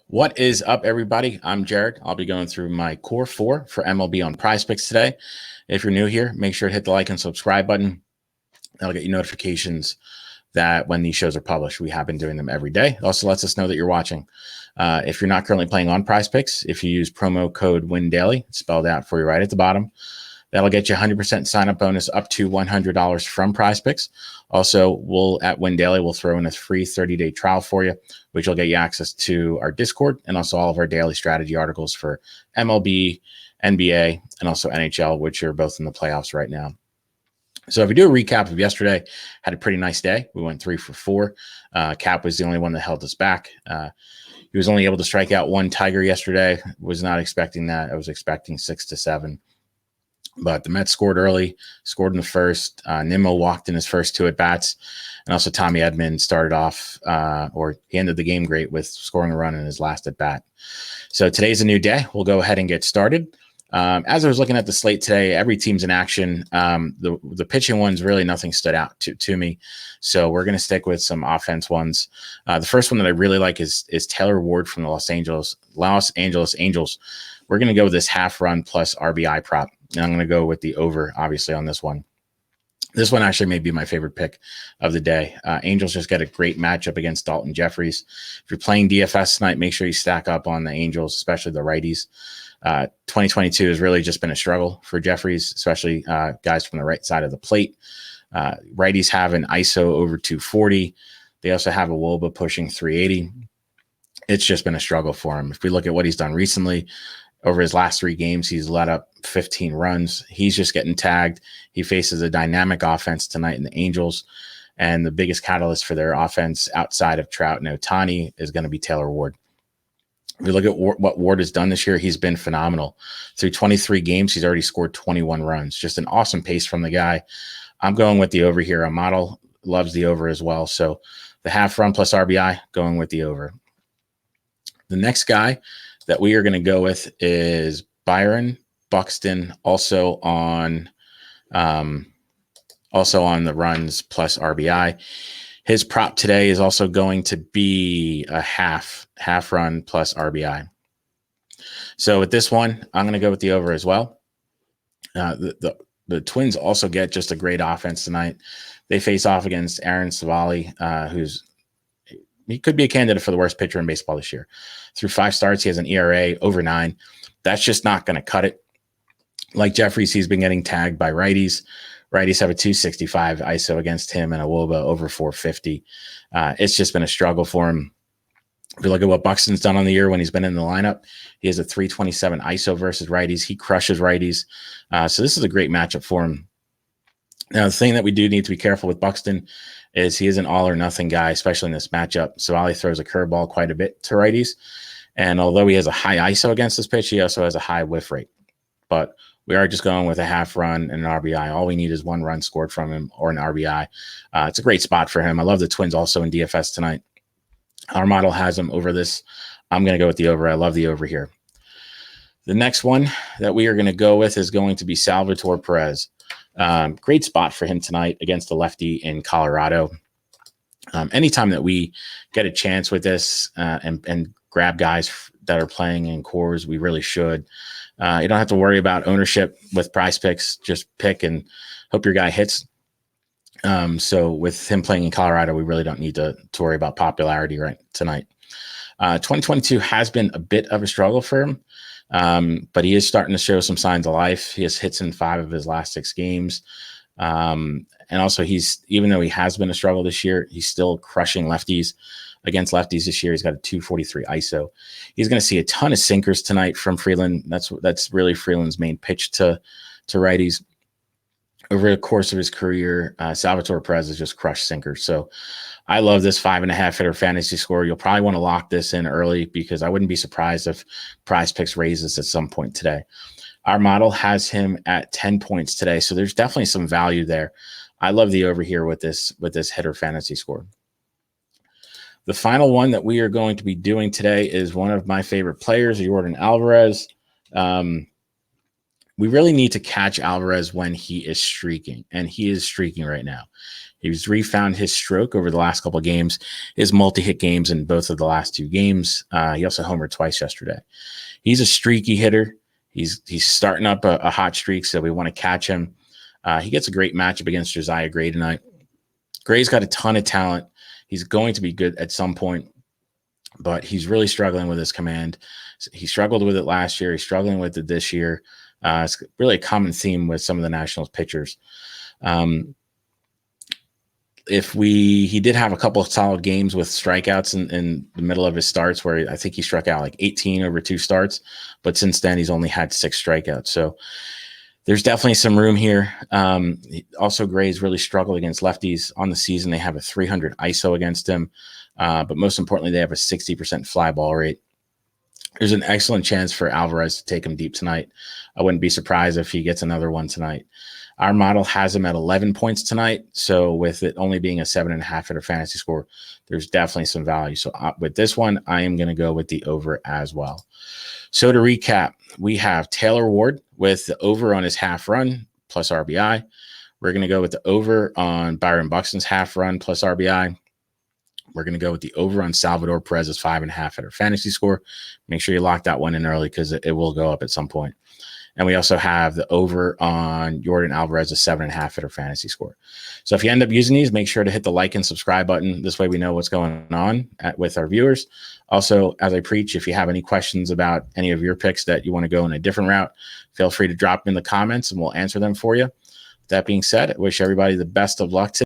What is up, everybody? I'm Jared. I'll be going through my core four for MLB on PrizePicks today. If you're new here, make sure to hit the like and subscribe button. That'll get you notifications that when these shows are published. We have been doing them every day. It also lets us know that you're watching. If you're not currently playing on PrizePicks, if you use promo code WINDAILY, it's spelled out for you right at the bottom. That'll get you 100% sign-up bonus up to $100 from PrizePicks. Also, at WinDaily, we'll throw in a free 30-day trial for you, which will get you access to our Discord and also all of our daily strategy articles for MLB, NBA, and also NHL, which are both in the playoffs right now. So if we do a recap of yesterday, had a pretty nice day. We went 3 for 4. Cap was the only one that held us back. He was only able to strike out one Tiger yesterday. Was not expecting that. I was expecting 6 to 7. But the Mets scored early, scored in the first. Nimmo walked in his first 2 at-bats. And also Tommy Edman started off, or he ended the game great with scoring a run in his last at-bat. So today's a new day. We'll go ahead and get started. As I was looking at the slate today, every team's in action. The pitching ones, really nothing stood out to me. So we're going to stick with some offense ones. The first one that I really like is Taylor Ward from the Los Angeles Angels. We're going to go with this half run plus RBI prop. And I'm going to go with the over, obviously, on this one. This one actually may be my favorite pick of the day. Angels just got a great matchup against Dalton Jeffries. If you're playing DFS tonight, make sure you stack up on the Angels, especially the righties. 2022 has really just been a struggle for Jeffries, especially guys from the right side of the plate. Righties have an ISO over 240. They also have a WOBA pushing 380. It's just been a struggle for him. If we look at what he's done recently, over his last 3 games, he's let up 15 runs. He's just getting tagged. He faces a dynamic offense tonight in the Angels. And the biggest catalyst for their offense outside of Trout and Ohtani is going to be Taylor Ward. If we look at what Ward has done this year, he's been phenomenal. Through 23 games, he's already scored 21 runs. Just an awesome pace from the guy. I'm going with the over here. Our model loves the over as well. So the half run plus RBI, going with the over. The next guy that we are going to go with is Byron Buxton, also on the runs plus RBI. His prop today is also going to be a half run plus RBI. So with this one, I'm going to go with the over as well. The Twins also get just a great offense tonight. They face off against Aaron Savali, he could be a candidate for the worst pitcher in baseball this year. Through 5 starts, he has an ERA over 9. That's just not going to cut it. Like Jeffries, he's been getting tagged by righties. Righties have a 265 ISO against him and a WOBA over 450. It's just been a struggle for him. If you look at what Buxton's done on the year when he's been in the lineup, he has a 327 ISO versus righties. He crushes righties. So this is a great matchup for him. Now, the thing that we do need to be careful with Buxton is he is an all-or-nothing guy, especially in this matchup. Savali throws a curveball quite a bit to righties. And although he has a high ISO against this pitch, he also has a high whiff rate. But we are just going with a half run and an RBI. All we need is 1 run scored from him or an RBI. It's a great spot for him. I love the Twins also in DFS tonight. Our model has him over this. I'm going to go with the over. I love the over here. The next one that we are going to go with is going to be Salvatore Perez. Great spot for him tonight against the lefty in Colorado. Anytime that we get a chance with this and grab guys that are playing in cores, we really should. You don't have to worry about ownership with PrizePicks. Just pick and hope your guy hits. So with him playing in Colorado, we really don't need to worry about popularity right tonight. 2022 has been a bit of a struggle for him. But he is starting to show some signs of life. He has hits in 5 of his last 6 games. And also even though he has been a struggle this year, he's still crushing lefties against lefties this year. He's got a 243 ISO. He's going to see a ton of sinkers tonight from Freeland. That's really Freeland's main pitch to righties. Over the course of his career, Salvatore Perez has just crushed sinkers. So I love this 5.5 hitter fantasy score. You'll probably want to lock this in early because I wouldn't be surprised if PrizePicks raises at some point today. Our model has him at 10 points today, so there's definitely some value there. I love the over here with this hitter fantasy score. The final one that we are going to be doing today is one of my favorite players, Jordan Alvarez. We really need to catch Alvarez when he is streaking, and he is streaking right now. He's refound his stroke over the last couple of games, his multi-hit games in both of the last 2 games. He also homered twice yesterday. He's a streaky hitter. He's starting up a hot streak, so we want to catch him. He gets a great matchup against Josiah Gray tonight. Gray's got a ton of talent. He's going to be good at some point, but he's really struggling with his command. He struggled with it last year. He's struggling with it this year. It's really a common theme with some of the Nationals pitchers. He did have a couple of solid games with strikeouts in the middle of his starts, where I think he struck out like 18 over 2 starts, but since then he's only had 6 strikeouts. So there's definitely some room here. Also, Gray's really struggled against lefties on the season. They have a 300 ISO against him, but most importantly, they have a 60% fly ball rate. There's an excellent chance for Alvarez to take him deep tonight. I wouldn't be surprised if he gets another one tonight. Our model has him at 11 points tonight. So with it only being a 7.5 hitter fantasy score, there's definitely some value. So with this one, I am going to go with the over as well. So to recap, we have Taylor Ward with the over on his half run plus RBI. We're going to go with the over on Byron Buxton's half run plus RBI. We're going to go with the over on Salvatore Perez's 5.5 hitter fantasy score. Make sure you lock that one in early because it will go up at some point. And we also have the over on Jordan Alvarez's 7.5 hitter fantasy score. So if you end up using these, make sure to hit the like and subscribe button. This way we know what's going on with our viewers. Also, as I preach, if you have any questions about any of your picks that you want to go in a different route, feel free to drop them in the comments and we'll answer them for you. That being said, I wish everybody the best of luck today.